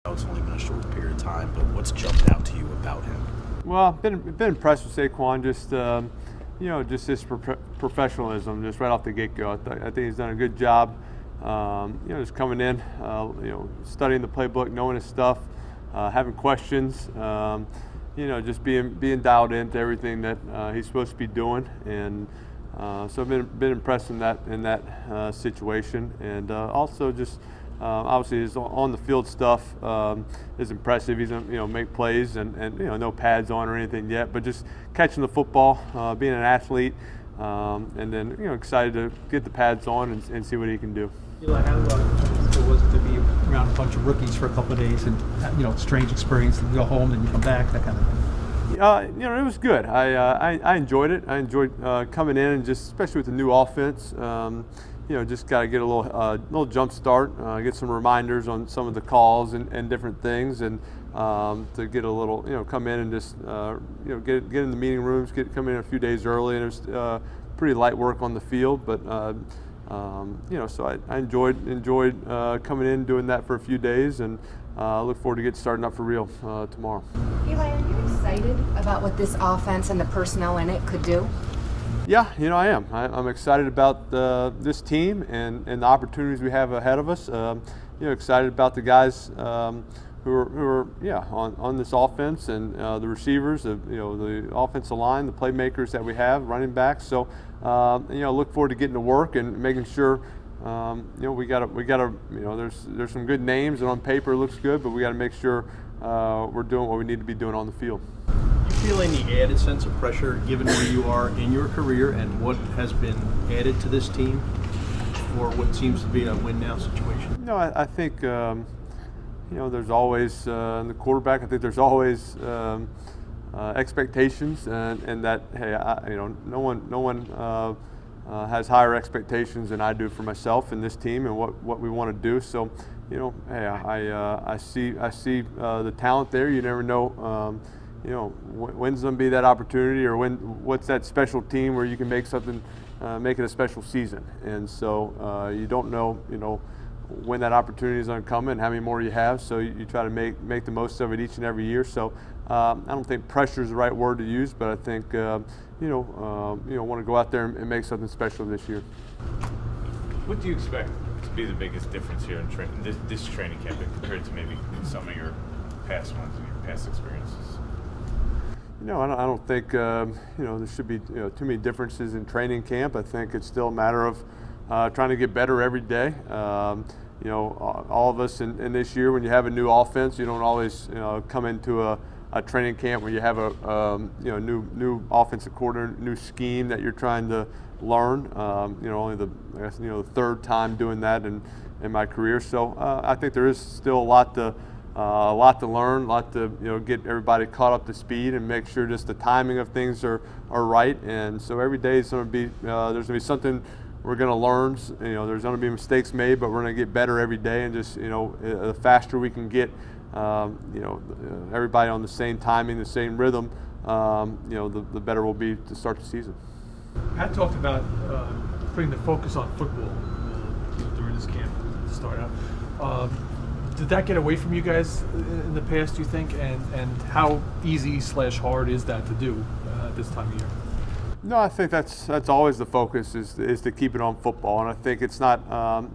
know it's only been a short period of time, but what's jumped out to you about him? Well, been impressed with Saquon. Just just his professionalism, just right off the get-go. I think he's done a good job. Just coming in, studying the playbook, knowing his stuff, having questions. Just being dialed into everything that he's supposed to be doing, and so I've been impressed in that situation, and also just. Obviously, his on the field stuff is impressive. He's make plays and no pads on or anything yet, but just catching the football, being an athlete, and then excited to get the pads on and see what he can do. Eli, how difficult was it to be around a bunch of rookies for a couple of days and strange experience and go home and you come back, that kind of thing? It was good. I enjoyed it. I enjoyed coming in and just especially with the new offense. Just got to get a little jump start, get some reminders on some of the calls and different things, and to get a little, come in and just, get in the meeting rooms, come in a few days early, and it was pretty light work on the field, but so I enjoyed coming in, doing that for a few days, and look forward to get starting up for real tomorrow. Eli, are you excited about what this offense and the personnel in it could do? Yeah, I am. I'm excited about this team and the opportunities we have ahead of us. Excited about the guys who are on this offense and the receivers, the offensive line, the playmakers that we have, running backs. So look forward to getting to work and making sure. We got to. There's some good names and on paper it looks good, but we got to make sure we're doing what we need to be doing on the field. You feel any added sense of pressure given where you are in your career and what has been added to this team for what seems to be a win-now situation? No, I think there's always in the quarterback. I think there's always expectations, and that hey, no one has higher expectations than I do for myself and this team and what we want to do. So, hey, I see the talent there. You never know. When's going to be that opportunity, or what's that special team where you can make something, make it a special season. And so you don't know, when that opportunity is going to come and how many more you have. So you try to make the most of it each and every year. So I don't think pressure is the right word to use, but I think want to go out there and make something special this year. What do you expect to be the biggest difference here in this training camp compared to maybe some of your past ones and your past experiences? I don't think there should be too many differences in training camp. I think it's still a matter of trying to get better every day. All of us in this year, when you have a new offense, you don't always come into a training camp where you have a new offensive coordinator, new scheme that you're trying to learn. Only the third time doing that in my career. So I think there is still a lot to learn, a lot to get everybody caught up to speed and make sure just the timing of things are right. And so every day is going to be there's going to be something we're going to learn. There's going to be mistakes made, but we're going to get better every day. And just the faster we can get everybody on the same timing, the same rhythm, the better we'll be to start the season. Pat talked about putting the focus on football during this camp to start out. Did that get away from you guys in the past, do you think? And how easy/hard is that to do at this time of year? No, I think that's always the focus is to keep it on football, and I think it's not.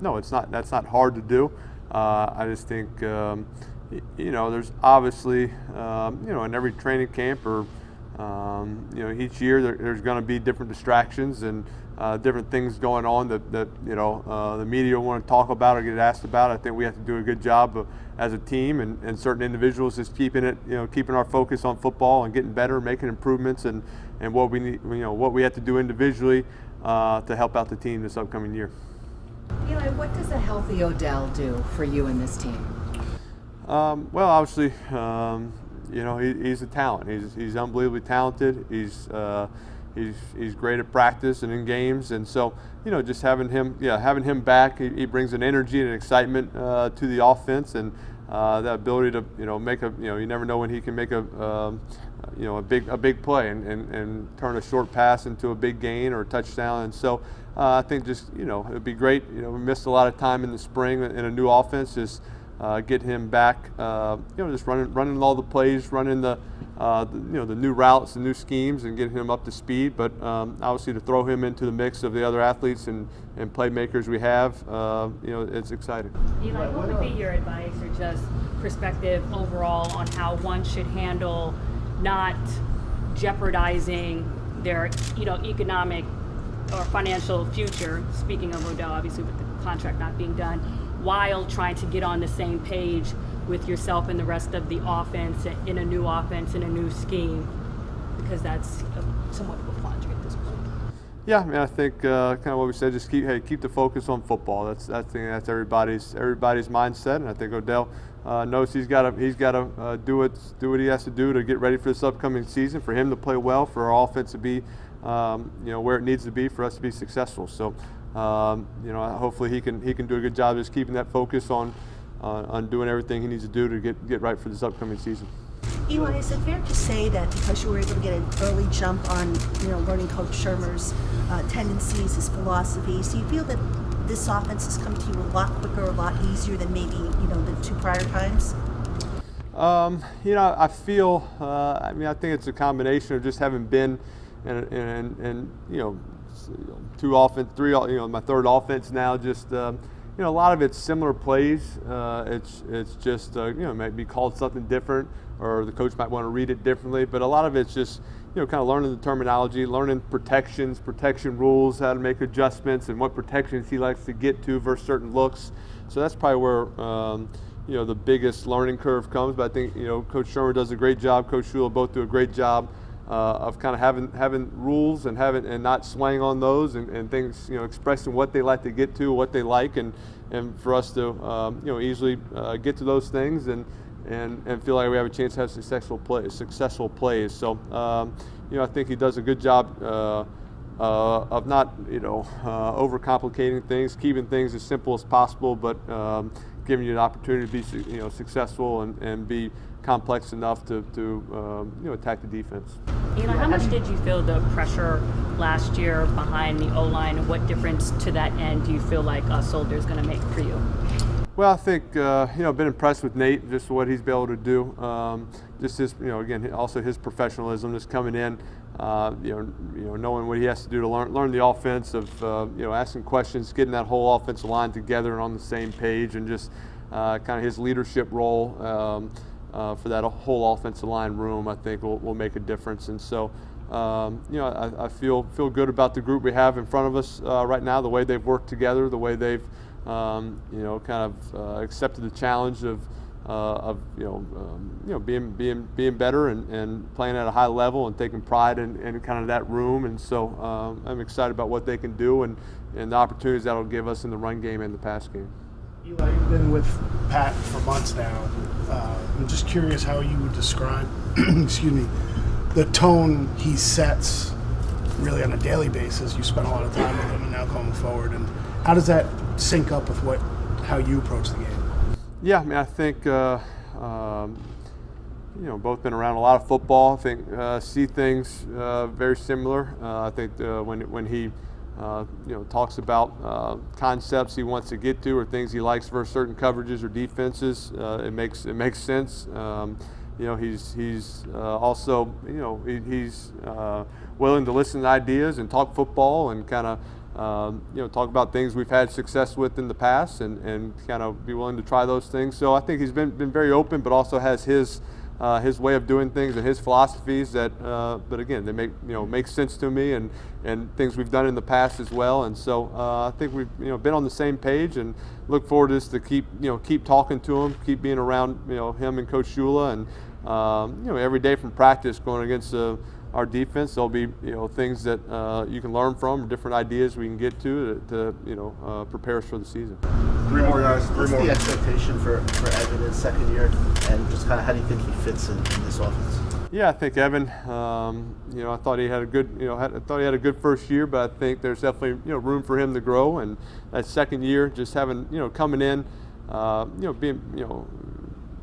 That's not hard to do. I just think there's obviously in every training camp or each year there's going to be different distractions and different things going on that the media want to talk about or get asked about. I think we have to do a good job as a team and certain individuals just keeping our focus on football and getting better, making improvements, and what we need, what we have to do individually to help out the team this upcoming year. Eli, what does a healthy Odell do for you and this team? Well, obviously, he's a talent. He's unbelievably talented. He's great at practice and in games, and so just having him back, he brings an energy and an excitement to the offense, and that ability to make you never know when he can make a big play and turn a short pass into a big gain or a touchdown. And so I think just it'd be great. We missed a lot of time in the spring in a new offense, just get him back, just running all the plays, running the new routes, the new schemes, and getting him up to speed. But obviously, to throw him into the mix of the other athletes and playmakers we have, it's exciting. Eli, what would be your advice or just perspective overall on how one should handle not jeopardizing their, economic or financial future? Speaking of Odell, obviously with the contract not being done, while trying to get on the same page with yourself and the rest of the offense in a new offense, in a new scheme, because that's somewhat of a quandary at this point. Yeah, I think kind of what we said, just keep the focus on football. That's everybody's mindset, and I think Odell knows he's got to do what he has to do to get ready for this upcoming season, for him to play well, for our offense to be where it needs to be for us to be successful. So hopefully he can do a good job just keeping that focus on doing everything he needs to do to get right for this upcoming season. Eli, is it fair to say that because you were able to get an early jump on, learning Coach Shermer's tendencies, his philosophies, do you feel that this offense has come to you a lot quicker, a lot easier than maybe, the two prior times? I feel, I think it's a combination of just having been and two offense, three, my third offense now, just, a lot of it's similar plays. It's just, it might be called something different, or the coach might want to read it differently, but a lot of it's just, kind of learning the terminology, learning protection rules, how to make adjustments, and what protections he likes to get to versus certain looks. So that's probably where, the biggest learning curve comes. But I think, Coach Shermer does a great job, Coach Shula both do a great job of kind of having rules and not swaying on those, and things, expressing what they like to get to, what they like, and for us to, easily get to those things and feel like we have a chance to have successful plays. So, I think he does a good job of not, overcomplicating things, keeping things as simple as possible, but giving you an opportunity to be, successful and be complex enough to attack the defense. Eli, how much did you feel the pressure last year behind the O-line, and what difference to that end do you feel like Soldier is going to make for you? Well, I think, I've been impressed with Nate, just what he's been able to do. Just his, again, also his professionalism, just coming in, knowing what he has to do to learn the offense, of, asking questions, getting that whole offensive line together and on the same page, and just kind of his leadership role for that whole offensive line room, I think will make a difference. And so, I feel good about the group we have in front of us right now, the way they've worked together, the way they've accepted the challenge of being better and playing at a high level and taking pride in kind of that room. And so I'm excited about what they can do and the opportunities that'll give us in the run game and the pass game. Eli, you've been with Pat for months now. I'm just curious how you would describe, the tone he sets really on a daily basis. You spend a lot of time with him, and now going forward, and how does that sync up with how you approach the game? Yeah, I think both been around a lot of football. I think see things very similar. I think when he talks about concepts he wants to get to, or things he likes for certain coverages or defenses, it makes sense. He's also he's willing to listen to ideas and talk football and kind of talk about things we've had success with in the past and kind of be willing to try those things. So I think he's been very open, but also has his way of doing things and his philosophies that, but again, they make sense to me and things we've done in the past as well. And so I think we've been on the same page, and look forward to this to keep talking to him, keep being around him and Coach Shula, and every day from practice going against our defense, there'll be things that you can learn from, different ideas we can get to prepare us for the season. Three more guys. What's the expectation for Evan in his second year, and just kind of how do you think he fits in this offense? Yeah, I think Evan. I thought he had a good first year, but I think there's definitely room for him to grow. And that second year, just having coming in,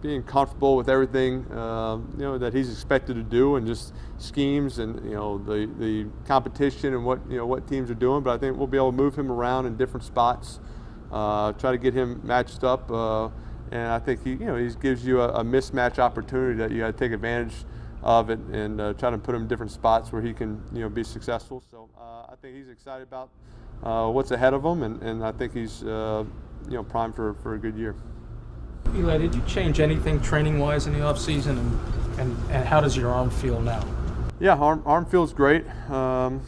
being comfortable with everything that he's expected to do, and just schemes and the competition and what teams are doing. But I think we'll be able to move him around in different spots, try to get him matched up and I think he gives you a mismatch opportunity that you got to take advantage of it and try to put him in different spots where he can be successful. So I think he's excited about what's ahead of him, and I think he's primed for a good year. Eli, did you change anything training-wise in the offseason, and how does your arm feel now? Yeah, arm feels great. I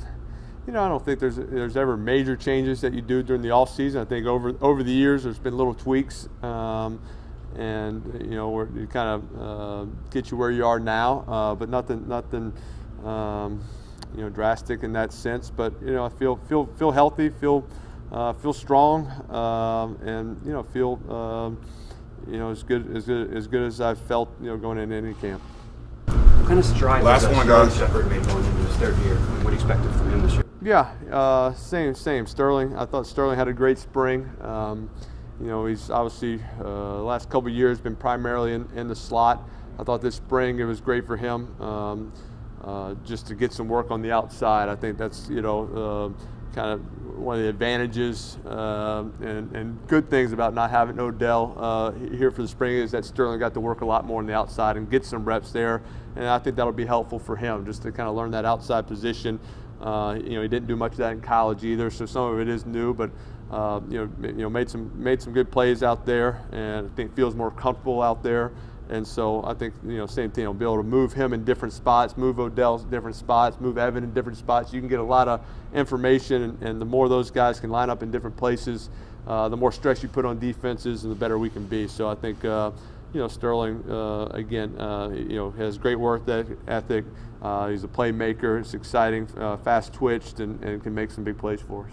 don't think there's ever major changes that you do during the off season. I think over the years there's been little tweaks, and where you kind of get you where you are now, but nothing drastic in that sense. But I feel healthy, feel strong, and feel as good as I've felt going into any camp. What kind of strides Last has one, Sterling guys. Shepard made going into his third year? And what do you expect from him this year? Yeah, same. Sterling. I thought Sterling had a great spring. He's obviously the last couple of years been primarily in the slot. I thought this spring it was great for him just to get some work on the outside. I think that's kind of one of the advantages and good things about not having Odell here for the spring is that Sterling got to work a lot more on the outside and get some reps there, and I think that'll be helpful for him just to kind of learn that outside position. He didn't do much of that in college either, so some of it is new, but made some good plays out there, and I think feels more comfortable out there. And so I think same thing. I'll be able to move him in different spots, move Odell in different spots, move Evan in different spots. You can get a lot of information, and the more those guys can line up in different places, the more stress you put on defenses, and the better we can be. So I think Sterling again has great work ethic. He's a playmaker. It's exciting, fast twitched, and can make some big plays for us.